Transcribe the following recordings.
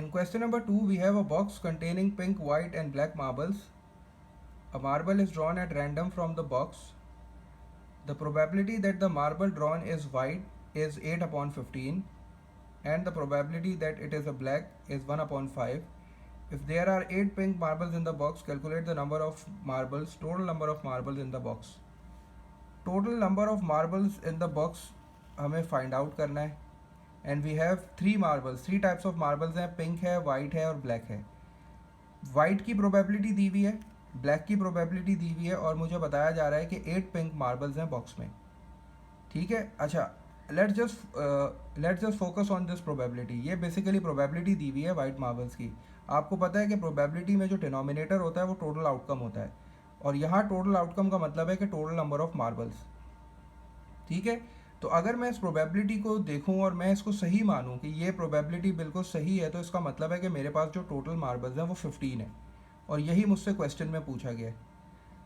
In question number 2, we have a box containing pink, white, and black marbles. A marble is drawn at random from the box. The probability that the marble drawn is white is 8 upon 15, and the probability that it is a black is 1 upon 5. If there are 8 pink marbles in the box, calculate the number of marbles, total number of marbles in the box. Total number of marbles in the box हमें find out करना है. And we have 3 marbles, 3 types of marbles हैं, pink है, white है और black है. White की probability दी हुई है, ब्लैक की प्रोबेबिलिटी दी हुई है और मुझे बताया जा रहा है कि 8 पिंक मार्बल्स हैं बॉक्स में. ठीक है. अच्छा, let's just focus on this probability. ये बेसिकली प्रोबेबिलिटी दी हुई है वाइट मार्बल्स की. आपको पता है कि प्रोबेबिलिटी में जो डिनोमिनेटर होता है वो टोटल आउटकम होता है, और यहाँ टोटल आउटकम का मतलब है कि टोटल नंबर ऑफ मार्बल्स. ठीक है. तो अगर मैं इस प्रोबेबिलिटी को देखूं और मैं इसको सही मानूं कि ये प्रोबेबिलिटी बिल्कुल सही है, तो इसका मतलब है कि मेरे पास जो टोटल मार्बल्स हैं वो 15 है, और यही मुझसे क्वेश्चन में पूछा गया है.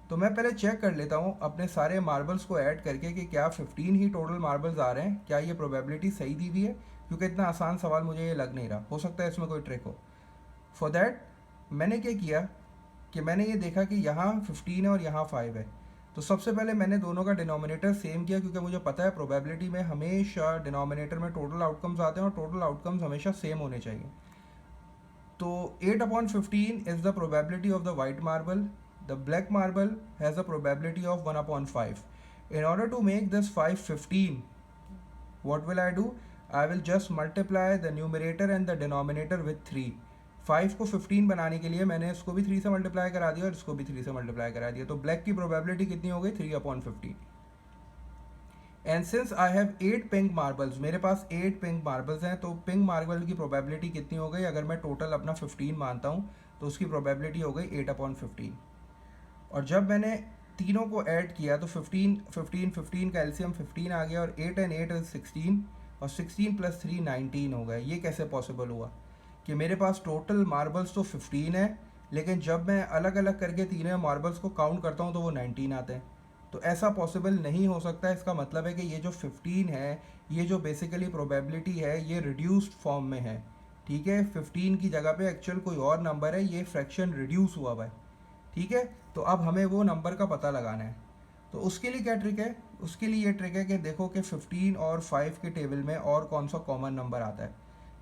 तो मैं पहले चेक कर लेता हूँ अपने सारे मार्बल्स को ऐड करके कि क्या 15 ही टोटल मार्बल्स आ रहे हैं, क्या ये प्रोबेबिलिटी सही दी हुई है, क्योंकि इतना आसान सवाल मुझे ये लग नहीं रहा, हो सकता है इसमें कोई ट्रिक हो. फॉर दैट मैंने क्या किया कि मैंने ये देखा कि यहाँ 15 है और यहाँ 5 है. तो सबसे पहले मैंने दोनों का डिनोमिनेटर सेम किया, क्योंकि मुझे पता है प्रोबेबिलिटी में हमेशा डिनोमिनेटर में टोटल आउटकम्स आते हैं और टोटल आउटकम्स हमेशा सेम होने चाहिए. तो 8 upon 15 is the probability of the white marble. The black marble has a probability of 1 upon 5. In order to make this 5 15, what will I do? I will just multiply the numerator and the denominator with 3. 5 को 15 बनाने के लिए मैंने इसको भी 3 से multiply करा दिया और इसको भी 3 से मल्टीप्लाई करा दिया. तो ब्लैक की प्रोबेबिलिटी कितनी हो गई? 3 upon 15. And since I have 8 pink marbles, मेरे पास 8 पिंक मार्बल्स हैं, तो पिंक मार्बल की प्रोबेबिलिटी कितनी हो गई? अगर मैं टोटल अपना 15 मानता हूँ तो उसकी प्रोबेबिलिटी हो गई 8 upon 15. और जब मैंने तीनों को ऐड किया तो 15 का एलसीएम 15 आ गया, और 8 and 8 is 16, और 16 + 3 19 हो गया. ये कैसे पॉसिबल हुआ कि मेरे पास टोटल मार्बल्स तो 15 है, लेकिन जब मैं अलग अलग करके तीनों मार्बल्स को काउंट करता हूँ तो वो 19 आते हैं. तो ऐसा पॉसिबल नहीं हो सकता. इसका मतलब है कि ये जो 15 है, ये जो बेसिकली प्रोबेबिलिटी है, ये रिड्यूस्ड फॉर्म में है. ठीक है. 15 की जगह पे एक्चुअल कोई और नंबर है, ये फ्रैक्शन रिड्यूस हुआ हुआ है. ठीक है. तो अब हमें वो नंबर का पता लगाना है. तो उसके लिए क्या ट्रिक है? उसके लिए ये ट्रिक है कि देखो कि 15 और 5 के टेबल में और कौन सा कॉमन नंबर आता है.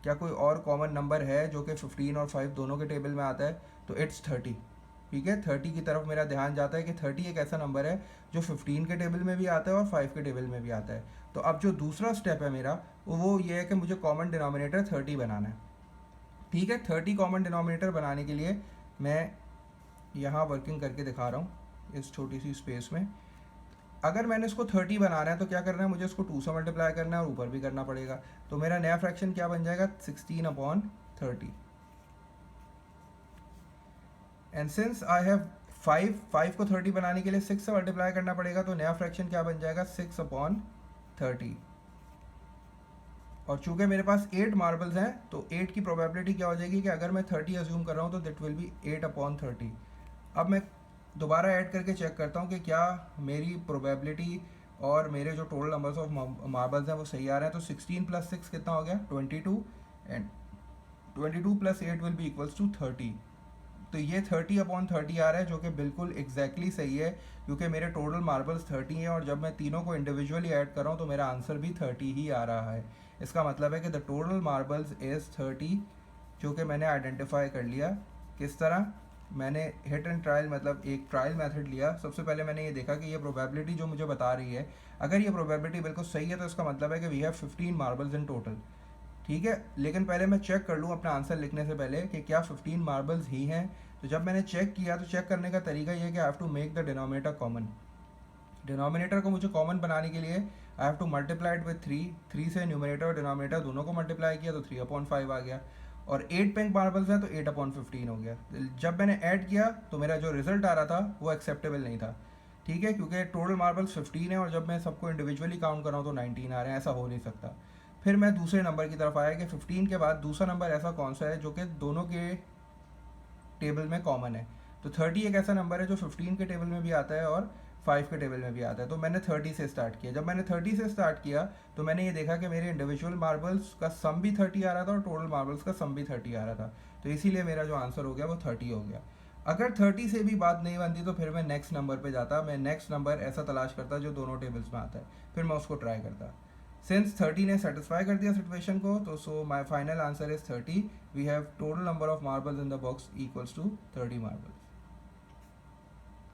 क्या कोई और कॉमन नंबर है जो कि 15 और 5 दोनों के टेबल में आता है? तो इट्स 30. ठीक है. 30 की तरफ मेरा ध्यान जाता है कि 30 एक ऐसा नंबर है जो 15 के टेबल में भी आता है और 5 के टेबल में भी आता है. तो अब जो दूसरा स्टेप है मेरा, वो ये है कि मुझे कॉमन डिनोमिनेटर 30 बनाना है. ठीक है. 30 कॉमन डिनोमिनेटर बनाने के लिए मैं यहाँ वर्किंग करके दिखा रहा हूँ इस छोटी सी स्पेस में. अगर मैंने इसको 30 बनाना है तो क्या करना है? मुझे इसको 2 से मल्टीप्लाई करना है और ऊपर भी करना पड़ेगा. तो मेरा नया फ्रैक्शन क्या बन जाएगा? 16 upon 30. And since I have 5 को 30 बनाने के लिए 6 से मल्टीप्लाई करना पड़ेगा, तो नया फ्रैक्शन क्या बन जाएगा? 6 upon 30. और चूंकि मेरे पास 8 मार्बल्स हैं, तो 8 की प्रोबेबिलिटी क्या हो जाएगी कि अगर मैं 30 अज्यूम कर रहा हूँ तो दैट विल बी 8 upon 30. अब मैं दोबारा ऐड करके चेक करता हूँ कि क्या मेरी प्रोबेबिलिटी और मेरे जो टोटल नंबर्स ऑफ मार्बल्स हैं वो सही आ रहे हैं. तो 16 + 6 कितना हो गया? 22, and 22 + 8 will be equals to 30. तो ये 30 upon 30 आ रहा है, जो कि बिल्कुल एग्जैक्टली सही है, क्योंकि मेरे टोटल मार्बल्स 30 हैं, और जब मैं तीनों को इंडिविजुअली ऐड कर रहा हूँ तो मेरा आंसर भी 30 ही आ रहा है. इसका मतलब है कि द टोटल मार्बल्स इज़ 30, जो कि मैंने आइडेंटिफाई कर लिया. किस तरह? मैंने हिट एंड ट्रायल, मतलब एक ट्रायल मेथड लिया. सबसे पहले मैंने ये देखा कि ये प्रोबेबिलिटी जो मुझे बता रही है, अगर ये प्रोबेबिलिटी बिल्कुल सही है तो इसका मतलब है कि we have 15 marbles in total. ठीक है. लेकिन पहले मैं चेक कर लूँ अपना आंसर लिखने से पहले कि क्या 15 मार्बल्स ही हैं. तो जब मैंने चेक किया तो चेक करने का तरीका ये है कि I have to make the denominator common. Denominator को मुझे कॉमन बनाने के लिए I have to multiply it with 3 से न्यूमिनेटर और डिनोमिनेटर दोनों को मल्टीप्लाई किया तो 3 upon 5 आ गया. और 8 पिंक मार्बल्स हैं तो 8 upon 15 हो गया. जब मैंने ऐड किया तो मेरा जो रिजल्ट आ रहा था वो एक्सेप्टेबल नहीं था. ठीक है. क्योंकि टोटल मार्बल्स 15 है और जब मैं सबको इंडिविजुअली काउंट कर रहा हूँ तो 19 आ रहे हैं. ऐसा हो नहीं सकता. फिर मैं दूसरे नंबर की तरफ आया कि 15 के बाद दूसरा नंबर ऐसा कौन सा है जो कि दोनों के टेबल में कॉमन है. तो 30 एक ऐसा नंबर है जो 15 के टेबल में भी आता है और 5 के टेबल में भी आता है। तो मैंने 30 से स्टार्ट किया। जब मैंने 30 से स्टार्ट किया तो मैंने ये देखा कि मेरे इंडिविजुअल मार्बल्स का सम भी 30 आ रहा था और टोटल मार्बल्स का सम भी 30 आ रहा था। तो इसीलिए मेरा जो आंसर हो गया वो 30 हो गया। अगर 30 से भी बात नहीं बनती तो फिर मैं नेक्स्ट नंबर पे जाता, मैं नेक्स्ट नंबर ऐसा तलाश करता जो दोनों टेबल्स में आता है, फिर मैं उसको ट्राई करता। सिंस 30 ने सेटिस्फाई कर दिया सिचुएशन को, तो so my final answer is 30। We have total number of marbles in the box equals to 30 marbles.